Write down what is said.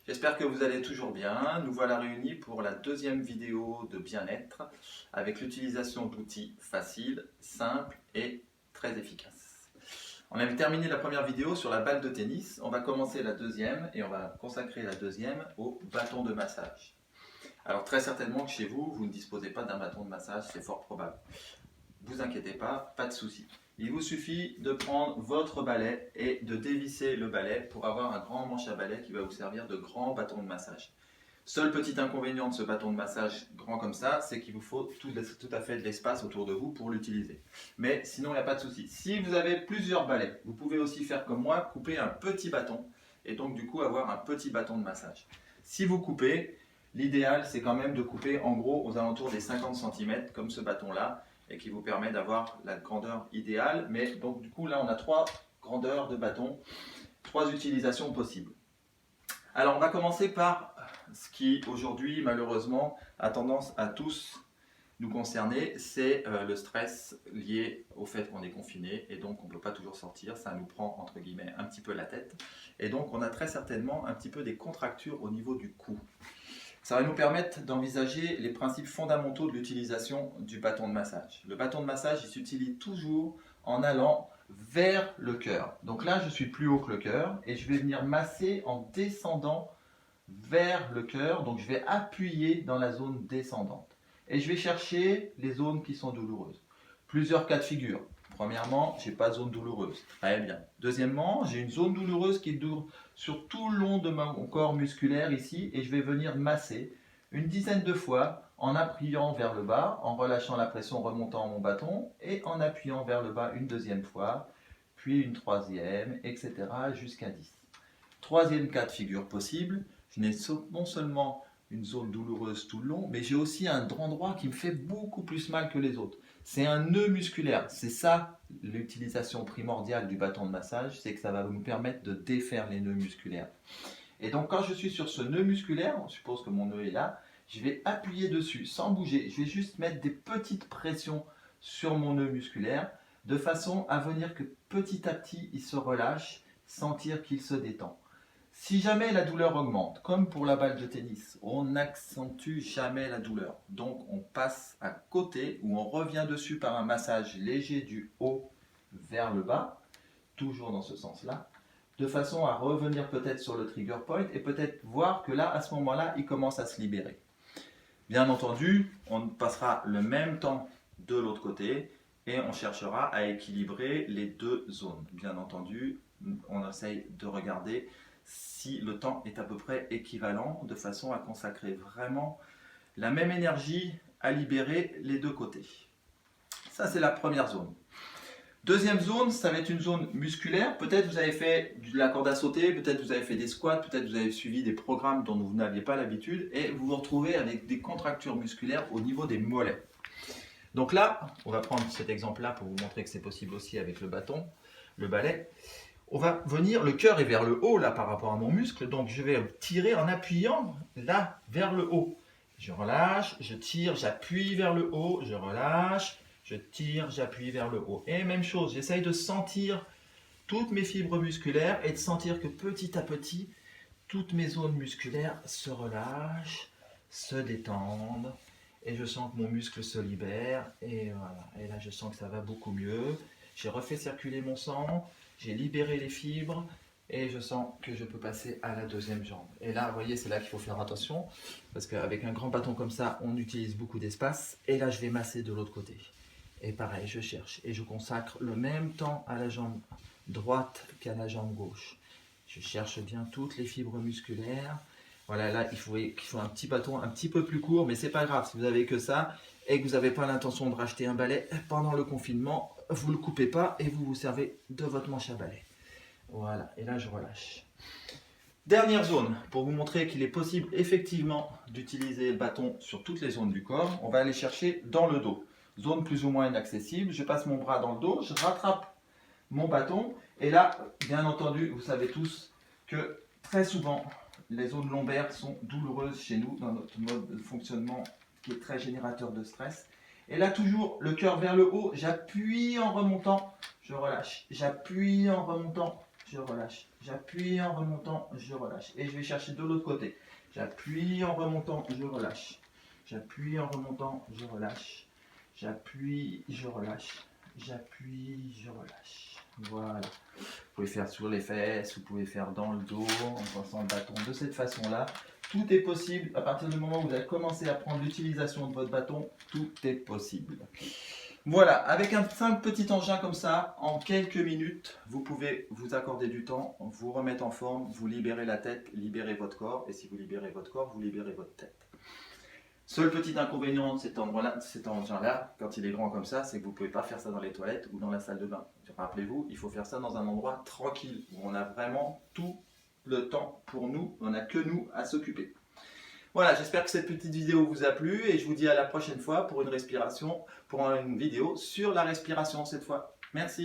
J'espère que vous allez toujours bien. Nous voilà réunis pour la deuxième vidéo de bien-être avec l'utilisation d'outils faciles, simples et très efficaces. On avait terminé la première vidéo sur la balle de tennis. On va commencer la deuxième et on va consacrer la deuxième au bâton de massage. Alors très certainement que chez vous, vous ne disposez pas d'un bâton de massage, c'est fort probable. Vous inquiétez pas, pas de souci. Il vous suffit de prendre votre balai et de dévisser le balai pour avoir un grand manche à balai qui va vous servir de grand bâton de massage. Seul petit inconvénient de ce bâton de massage grand comme ça, c'est qu'il vous faut tout à fait de l'espace autour de vous pour l'utiliser. Mais sinon, il n'y a pas de souci. Si vous avez plusieurs balais, vous pouvez aussi faire comme moi, couper un petit bâton et donc du coup avoir un petit bâton de massage. Si vous coupez, l'idéal c'est quand même de couper en gros aux alentours des 50 cm comme ce bâton-là, et qui vous permet d'avoir la grandeur idéale. Mais donc du coup là on a trois grandeurs de bâton, trois utilisations possibles. Alors on va commencer par ce qui aujourd'hui malheureusement a tendance à tous nous concerner, c'est le stress lié au fait qu'on est confiné et donc on ne peut pas toujours sortir, ça nous prend entre guillemets un petit peu la tête et donc on a très certainement un petit peu des contractures au niveau du cou. Ça va nous permettre d'envisager les principes fondamentaux de l'utilisation du bâton de massage. Le bâton de massage, il s'utilise toujours en allant vers le cœur. Donc là, je suis plus haut que le cœur et je vais venir masser en descendant vers le cœur. Donc je vais appuyer dans la zone descendante. Et je vais chercher les zones qui sont douloureuses. Plusieurs cas de figure. Premièrement, je n'ai pas de zone douloureuse. Très bien. Deuxièmement, j'ai une zone douloureuse qui dure sur tout le long de mon corps musculaire ici et je vais venir masser une dizaine de fois en appuyant vers le bas, en relâchant la pression, remontant mon bâton et en appuyant vers le bas une deuxième fois, puis une troisième, etc. jusqu'à 10. Troisième cas de figure possible, je n'ai non seulement une zone douloureuse tout le long, mais j'ai aussi un endroit qui me fait beaucoup plus mal que les autres. C'est un nœud musculaire. C'est ça l'utilisation primordiale du bâton de massage, c'est que ça va nous permettre de défaire les nœuds musculaires. Et donc quand je suis sur ce nœud musculaire, on suppose que mon nœud est là, je vais appuyer dessus sans bouger. Je vais juste mettre des petites pressions sur mon nœud musculaire de façon à venir que petit à petit il se relâche, sentir qu'il se détend. Si jamais la douleur augmente, comme pour la balle de tennis, on n'accentue jamais la douleur. Donc on passe à côté ou on revient dessus par un massage léger du haut vers le bas, toujours dans ce sens-là, de façon à revenir peut-être sur le trigger point et peut-être voir que là, à ce moment-là, il commence à se libérer. Bien entendu, on passera le même temps de l'autre côté et on cherchera à équilibrer les deux zones. Bien entendu, on essaye de regarder si le temps est à peu près équivalent, de façon à consacrer vraiment la même énergie à libérer les deux côtés. Ça, c'est la première zone. Deuxième zone, ça va être une zone musculaire. Peut-être vous avez fait de la corde à sauter, peut-être vous avez fait des squats, peut-être vous avez suivi des programmes dont vous n'aviez pas l'habitude et vous vous retrouvez avec des contractures musculaires au niveau des mollets. Donc là, on va prendre cet exemple-là pour vous montrer que c'est possible aussi avec le bâton, le balai. On va venir, le cœur est vers le haut là par rapport à mon muscle, donc je vais tirer en appuyant là vers le haut. Je relâche, je tire, j'appuie vers le haut, je relâche, je tire, j'appuie vers le haut. Et même chose, j'essaye de sentir toutes mes fibres musculaires et de sentir que petit à petit, toutes mes zones musculaires se relâchent, se détendent. Et je sens que mon muscle se libère. Et voilà. Et là, je sens que ça va beaucoup mieux. J'ai refait circuler mon sang. J'ai libéré les fibres et je sens que je peux passer à la deuxième jambe. Et là, vous voyez, c'est là qu'il faut faire attention parce qu'avec un grand bâton comme ça, on utilise beaucoup d'espace. Et là, je vais masser de l'autre côté. Et pareil, je cherche et je consacre le même temps à la jambe droite qu'à la jambe gauche. Je cherche bien toutes les fibres musculaires. Voilà, là, il faut un petit bâton un petit peu plus court, mais c'est pas grave si vous n'avez que ça et que vous n'avez pas l'intention de racheter un balai pendant le confinement. Vous ne le coupez pas et vous vous servez de votre manche à balai. Voilà, et là je relâche. Dernière zone, pour vous montrer qu'il est possible effectivement d'utiliser le bâton sur toutes les zones du corps, on va aller chercher dans le dos. Zone plus ou moins inaccessible, je passe mon bras dans le dos, je rattrape mon bâton et là, bien entendu, vous savez tous que très souvent, les zones lombaires sont douloureuses chez nous dans notre mode de fonctionnement qui est très générateur de stress. Et là, toujours le cœur vers le haut, j'appuie en remontant, je relâche. J'appuie en remontant, je relâche. J'appuie en remontant, je relâche. Et je vais chercher de l'autre côté. J'appuie en remontant, je relâche. J'appuie en remontant, je relâche. J'appuie, je relâche. J'appuie, je relâche. Voilà. Vous pouvez faire sur les fesses, vous pouvez faire dans le dos, en passant le bâton de cette façon-là. Tout est possible à partir du moment où vous avez commencé à prendre l'utilisation de votre bâton. Tout est possible. Voilà, avec un simple petit engin comme ça, en quelques minutes, vous pouvez vous accorder du temps, vous remettre en forme, vous libérer la tête, libérer votre corps. Et si vous libérez votre corps, vous libérez votre tête. Seul petit inconvénient de cet engin-là, quand il est grand comme ça, c'est que vous ne pouvez pas faire ça dans les toilettes ou dans la salle de bain. Rappelez-vous, il faut faire ça dans un endroit tranquille, où on a vraiment tout le temps pour nous, on n'a que nous à s'occuper. Voilà, j'espère que cette petite vidéo vous a plu et je vous dis à la prochaine fois pour une vidéo sur la respiration cette fois. Merci.